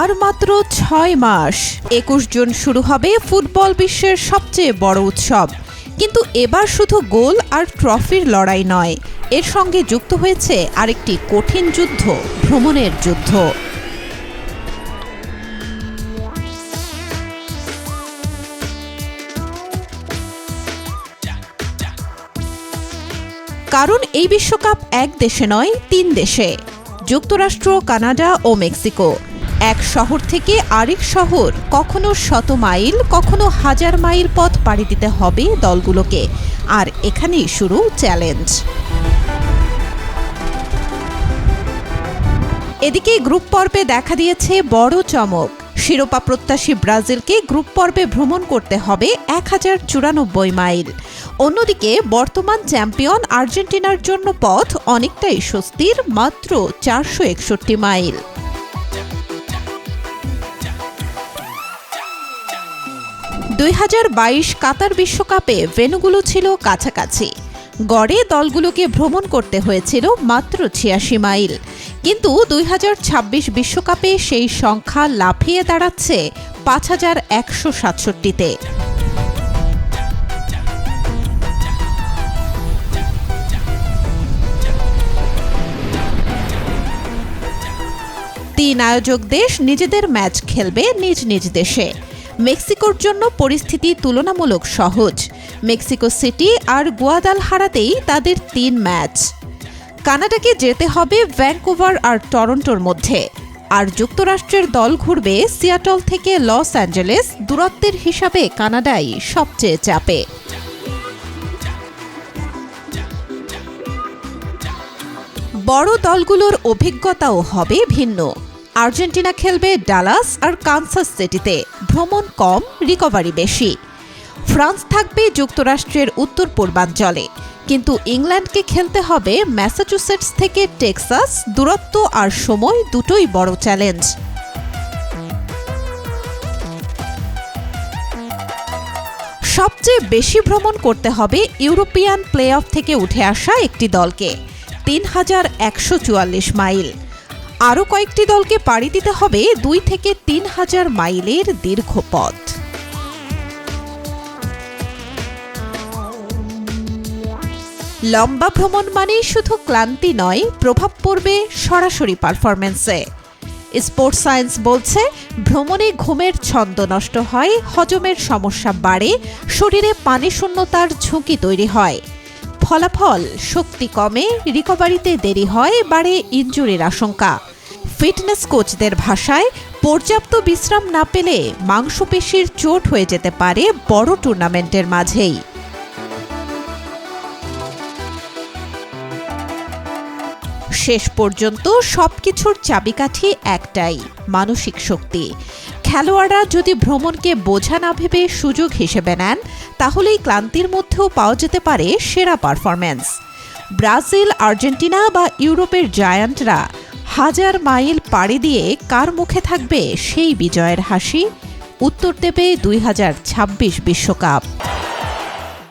আর মাত্র ৬ মাস ২১ জুন শুরু হবে ফুটবল বিশ্বের সবচেয়ে বড় উৎসব। কিন্তু এবার শুধু গোল আর ট্রফির লড়াই নয়, এর সঙ্গে যুক্ত হয়েছে আরেকটি কঠিন যুদ্ধ, ভ্রমণের যুদ্ধ। কারণ এই বিশ্বকাপ এক দেশে নয়, ৩ দেশে, যুক্তরাষ্ট্র, কানাডা ও মেক্সিকো। এক শহর থেকে আরেক শহর, কখনো শত মাইল, কখনো হাজার মাইল পথ পাড়ি দিতে হবে দলগুলোকে। আর এখানেই শুরু চ্যালেঞ্জ। এদিকে গ্রুপ পর্বে দেখা দিয়েছে বড় চমক। শিরোপা প্রত্যাশী ব্রাজিলকে গ্রুপ পর্বে ভ্রমণ করতে হবে ১,০৯৪ মাইল। অন্যদিকে বর্তমান চ্যাম্পিয়ন আর্জেন্টিনার জন্য পথ অনেকটাই স্বস্তির, মাত্র ৪৬১ মাইল। (২০২২) কাতার বিশ্বকাপে ভেন্যুগুলো ছিল কাছাকাছি। গড়ে দলগুলোকে ভ্রমণ করতে হয়েছিল মাত্র ৮৬ মাইল। কিন্তু ২০২৬ বিশ্বকাপে সেই সংখ্যা লাফিয়ে দাঁড়াচ্ছে ৫,১৬৭-তে। তিন আয়োজক দেশ নিজেদের ম্যাচ খেলবে নিজ নিজ দেশে। মেক্সিকোর জন্য পরিস্থিতি তুলনামূলক সহজ। মেক্সিকো সিটি আর গুয়াদালহারাতেই তাদের ৩ ম্যাচ। কানাডাকে যেতে হবে ভ্যাঙ্কুভার আর টরন্টোর মধ্যে। আর যুক্তরাষ্ট্রের দল ঘুরবে সিয়াটল থেকে লস অ্যাঞ্জেলেস। দূরত্বের হিসাবে কানাডাই সবচেয়ে চাপে। বড় দলগুলোর অভিজ্ঞতাও হবে ভিন্ন। আর্জেন্টিনা খেলবে ডালাস আর কানসাস সিটিতে, ভ্রমণ কম, রিকভারি বেশি। ফ্রান্স থাকবে যুক্তরাষ্ট্রের উত্তর পূর্বাঞ্চলে, কিন্তু ইংল্যান্ডকে খেলতে হবে ম্যাসাচুসেটস থেকে টেক্সাস। দূরত্ব আর সময় দুটোই বড় চ্যালেঞ্জ। সবচেয়ে বেশি ভ্রমণ করতে হবে ইউরোপিয়ান প্লে অফ থেকে উঠে আসা একটি দলকে, ৩,১৪৪ মাইল। আরও কয়েকটি দলকে পাড়ি দিতে হবে ২ থেকে ৩,০০০ মাইলের দীর্ঘ পথ। লম্বা ভ্রমণ মানেই শুধু ক্লান্তি নয়, প্রভাব পড়বে সরাসরি পারফরম্যান্সে। স্পোর্টস সায়েন্স বলছে, ভ্রমণে ঘুমের ছন্দ নষ্ট হয়, হজমের সমস্যা বাড়ে, শরীরে পানি শূন্যতার ঝুঁকি তৈরি হয়। ফলাফল, শক্তি কমে, রিকভারিতে দেরি হয়, বাড়ে ইনজুরির আশঙ্কা। ফিটনেস কোচদের ভাষায়, পর্যাপ্ত বিশ্রাম না পেলে মাংসপেশির চোট হয়ে যেতে পারে বড় টুর্নামেন্টের মাঝেই। শেষ পর্যন্ত সবকিছুর চাবিকাঠি একটাই, মানসিক শক্তি। খেলোয়াড়রা যদি ভ্রমণকে বোঝা না ভেবে সুযোগ হিসেবে নেন, তাহলেই ক্লান্তির মধ্যেও পাওয়া যেতে পারে সেরা পারফরম্যান্স। ব্রাজিল, আর্জেন্টিনা বা ইউরোপের জায়ান্টরা ১,০০০ মাইল পাড়ি দিয়ে কার মুখে থাকবে সেই বিজয়ের হাসি? উত্তর দেবে ২০২৬ বিশ্বকাপ।